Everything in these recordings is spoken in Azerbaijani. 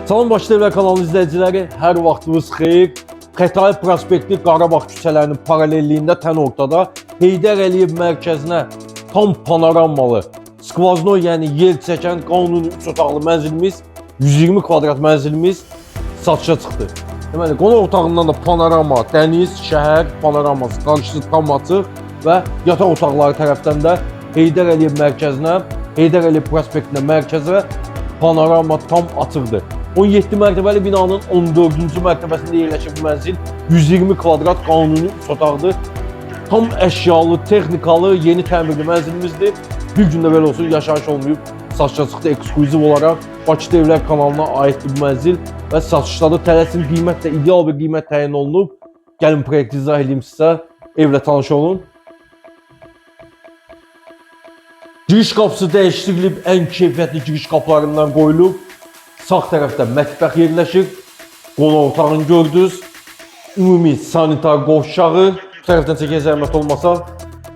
Salam Baş TV kanalı izləyiciləri, hər vaxtınız xeyir. Xətai prospekti Qarabağ küçələrinin paralelliyində tən ortada Heydər Əliyev mərkəzinə tam panoramalı, skvazno yəni yel çəkən qanuni 3 otaqlı mənzilimiz, 120 kvadrat mənzilimiz satışa çıxdı. Deməli, qonaq otağından da panorama, dəniz, şəhər panoraması qarşısı tam açıq və yataq otaqları tərəfdən də Heydər Əliyev mərkəzinə, Heydər Əliyev prospektinə mərkəzə panorama tam açıqdır. 17 mərtəbəli binanın 14-cü mərtəbəsində yerləşən mənzil 120 kvadrat qanuni 3 otaqdır. Tam əşyalı, texnikalı, yeni təmirli mənzilimizdir. Bir gündə belə olsun, yaşayış olmayıb, satışa çıxdı ekskluziv olaraq. Bakı Evlər kanalına aiddir bu mənzil və satışlarda tələsin qiymət də ideal bir qiymət təyin olunub. Gəlin proyekti izah edeyim sizə, evlə tanış olun. Giriş qapısı dəyişdirilib, ən keyfiyyətli giriş qapılarından qoyulub. Sağ tərəfdə mətbəx yerləşir, qonaq otağını gördünüz, ümumi sanitar qovşağı, bu tərəfdən çəkən zəhmət olmasa,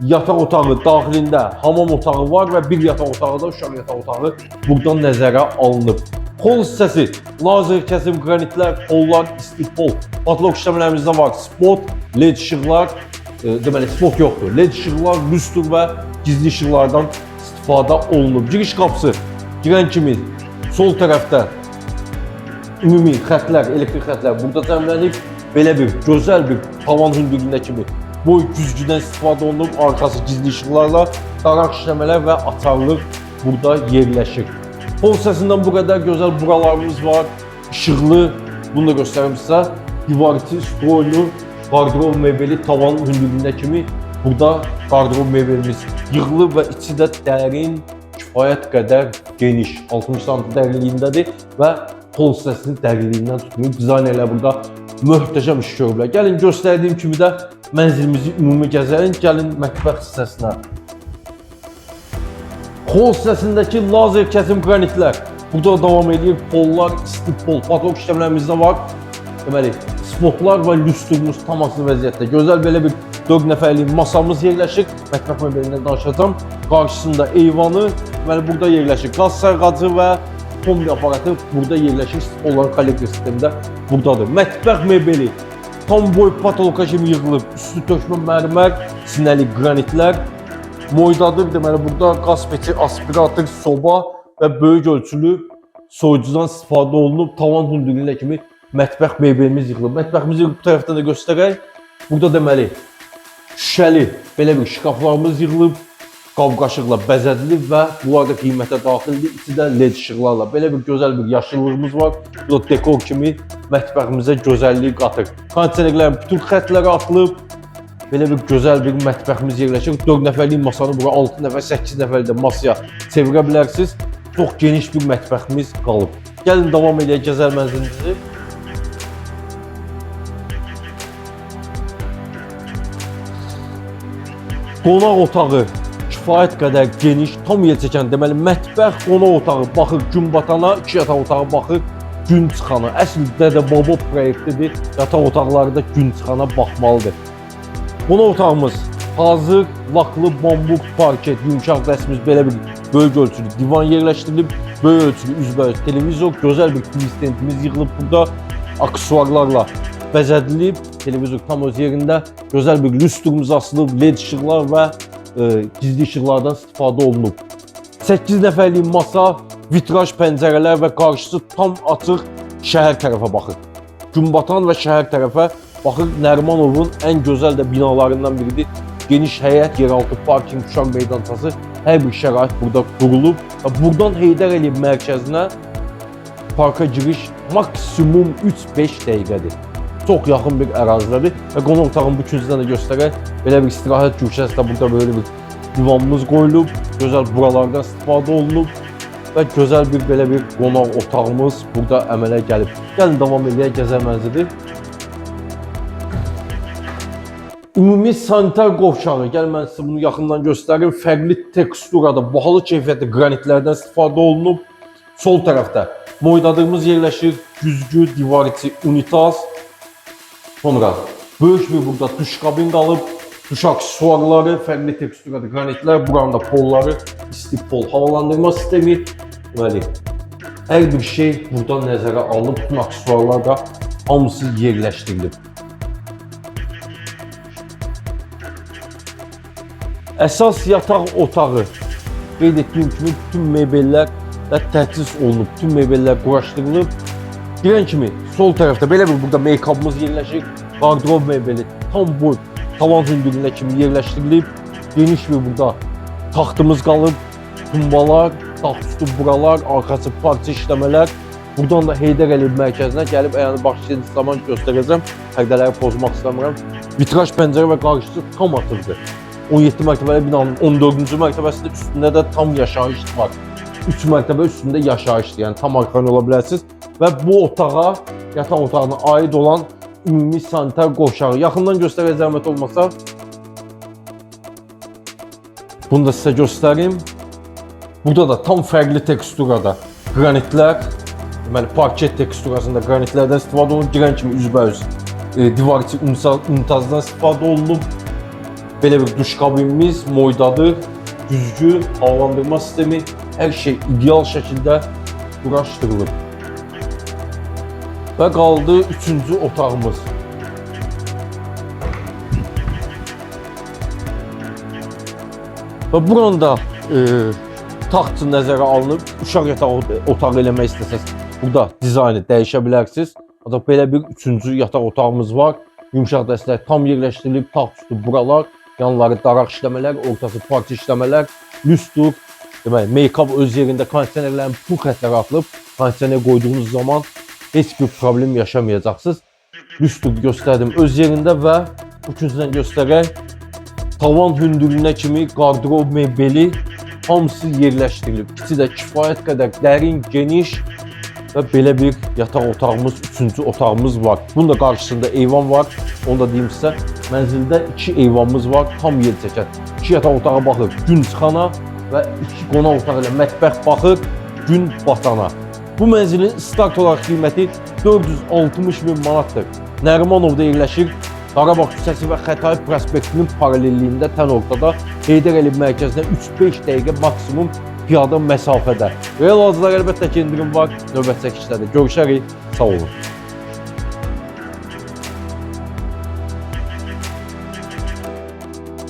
yataq otağı daxilində hamam otağı var və bir yataq otağı da uşaq yataq otağı buradan nəzərə alınıb. Pol hissəsi, lazer kəsim qranitlər, pollar, istifol, patlok işləmələrimizdə var, spot, led işıqlar, deməli spot yoxdur, led işıqlar, lüstr və gizli işıqlardan istifadə olunub. Giriş qapısı girən kimi sol tərəfdə ümumi xətlər, elektrik xətlər burada cəmlənib, belə bir gözəl bir tavan hündürlüyünə kimi boy güzgüdən istifadə olunub, arxası gizli işıqlarla, daraq işləmələr və açarlıq burada yerləşir. Pol hissəsindən bu qədər gözəl buralarımız var, işıqlı, bunu da göstərim sizə, divariti, stroylu, qardırob mebeli tavan hündürlüyünə kimi burada qardırob mebelimiz yığılıb və içi də dərin, kifayət qədər geniş, 60 cm dərinliyindədir və pol hissəsinin dərinliyindən tutmayıb. Dizaynerlər burada möhtəşəm iş görüblər. Gəlin göstərdiyim kimi də mənzilimizi ümumi gəzərin. Gəlin mətbəx hissəsinə. Pol hissəsindəki lazer kəsim qranitlər. Burada davam edir. Pollar, istifol, patlok işləmlərimizdə var. Deməli, spotlar və lüstrumuz tam asılı vəziyyətdə. Gözəl belə bir 4 nəfərlik masamız yerləşir. Mətbəx mebelindən danışacağım. Qarşısında eyvanı, deməli burada yerləşir. Qaz sərğacı və kombi aparatı burada yerləşir. Onların kollektor sistemində buradadır. Mətbəx mebeli tam boy patoloka kimi yığılıb. Üstü tökmə mərmər, sinəli qranitlər moydadır. Deməli burada qaz peçi, aspirator, soba və böyük ölçülü soyucudan istifadə olunub. Tavan hündürlüyünə kimi mətbəx mebelimiz yığılıb. Mətbəximizi bu tərəfdən də göstərək. Burada deməli şüşəli belə bir şkaflarımız yığılıb. Qab-qaşıqla bəzədilib və bunlar da qiymətə daxildir. İçi də led işıqlarla. Belə bir gözəl bir yaşıllığımız var. Bu da dekor kimi mətbəximizə gözəlliyi qatır. Kondisionerlərin bütün xətləri atılıb. Belə bir gözəl bir mətbəximiz yerləşir. 4 nəfərlik masanı bura 6 nəfər, 8 nəfərlik də masaya çevirə bilərsiniz. Çox geniş bir mətbəximiz qalıb. Gəlin davam edək gözəl mənzilimizi. Qonaq otağı kifayət qədər geniş, tam yer çəkən, deməli mətbəx, qonaq otağı baxır gün batana, 2 yataq otağı baxır gün çıxana. Əsl dədə-baba proyektidir, yataq otaqları da gün çıxana baxmalıdır. Qonaq otağımız hazır, laklı bambuk parket, yumuşaq rəsmiz belə bir böyük ölçülü divan yerləşdirilib, böyük ölçülü üzbəüz televizor, gözəl bir TV stendimiz yığılıb burada, aksesuarlarla bəzədilib, televizor tam öz yerində, gözəl bir lüstrumuz asılıb, led işıqlar və gizli işıqlardan istifadə olunub. 8 nəfərlik masa, vitraj pəncərələr və qarşısı tam açıq şəhər tərəfə baxır. Günbatan və şəhər tərəfə baxır. Nərimanovun ən gözəl də binalarından biridir. Geniş həyət, yeraltı parking, uşaq meydançası, hər bir şərait burada qurulub. Buradan Heydər Əliyev mərkəzinə parka giriş maksimum 3-5 dəqiqədir. Çox yaxın bir ərazidədir və qonaq otağının bu küncdən də göstərək. Belə bir istirahət köşəsi də burada böyle bir divanımız qoyulub, gözəl buralardan istifadə olunub və gözəl bir belə bir qonaq otağımız burada əmələ gəlib. Gəlin davam edək, gəzək mənzili. Ümumi sanitar qovşağı, gəl mən sizə bunu yaxından göstərim. Fərqli teksturada, bahalı keyfiyyətli qranitlərdən istifadə olunub. Sol tərəfdə moydadığımız yerləşir, güzgü, divar içi unitaz. Sonra böyük bir burada duş kabin qalıb, duş aksesuarları, fərqli teksturada qranitlər, buranın da polları, isti pol havalandırma sistemi. Deməli, hər bir şey burada nəzərə alınıb, bütün aksesuarlar da hamısı yerləşdirilib. Əsas yataq otağı, qeyd etdiyim kimi bütün mebellər təchiz olunub, bütün mebellər quraşdırılıb. Girən kimi sol tərəfdə belə bir burada make-up'ımız yerləşir, qardırob mebeli tam boy tavan hündürlüyünə kimi yerləşdirilib. Geniş bir burada taxtımız qalıb, tumbalar, taxt üstü buralar, arxası parça işləmələr. Buradan da Heydər Əliyev mərkəzinə gəlib əyəni başlayıcı zaman göstərəcəm, pərdələri pozmaq istəmirəm. Vitraj pəncərə və qarşısı tam açıqdır. 17 mərtəbəli binanın 14-cü mərtəbəsində üstündə də tam yaşayış var. 3 mərtəbə üstündə yaşayışdır, yəni tam arxan ola bilərsiniz. Və bu otağa, yataq otağına aid olan ümumi sanitar qovşağı. Yaxından göstərək zəhmət olmasa. Bunu da sizə göstərim. Burada da tam fərqli teksturada qranitlər, deməli parket teksturasında qranitlərdən istifadə olunub. Girən kimi üzbəüz divar içi unitazdan istifadə olunub. Belə bir duş kabinimiz, moydadır, güzgü, havalandırma sistemi, hər şey ideal şəkildə quraşdırılıb. Və qaldı 3-cü otağımız. Və buranda taxt nəzərə alınıb, uşaq yataq otağı eləmək istəsəz, burada dizaynı dəyişə bilərsiniz. Hatta belə bir 3-cü yataq otağımız var. Yumşaq dəstək tam yerləşdirilib, taxt üstü buralar, yanları daraq işləmələr, ortası parça işləmələr, lüstur. Deməli, make-up öz yerində, kondisionerlərin bu xətləri atılıb, kondisioner qoyduğunuz zaman heç bir problem yaşamayacaqsınız. Lüstur göstərdim öz yerində və bu küncdən göstərək. Tavan hündürlüyünə kimi qardırob mebeli hamısı yerləşdirilib. İçi də kifayət qədər dərin, geniş və belə bir yataq otağımız, 3-cü otağımız var. Bunun da qarşısında eyvan var. Onu da deyim sizə. Mənzildə 2 eyvanımız var, tam yer çəkər. 2 yataq otağa baxır gün çıxana və 2 qonaq otağı ilə mətbəx baxır gün batana. Bu mənzilin start olaraq qiyməti 460 min manatdır. Nərimanovda yerləşir. Qarabağ küçəsi və Xətai prospektinin paralelliyində tən ortada Heydər Əliyev mərkəzinə 3-5 dəqiqə maksimum piyada məsafədə. Real alıcılar əlbəttə ki indirim var. Növbəti çəkişlərdə görüşərik. Sağ olun.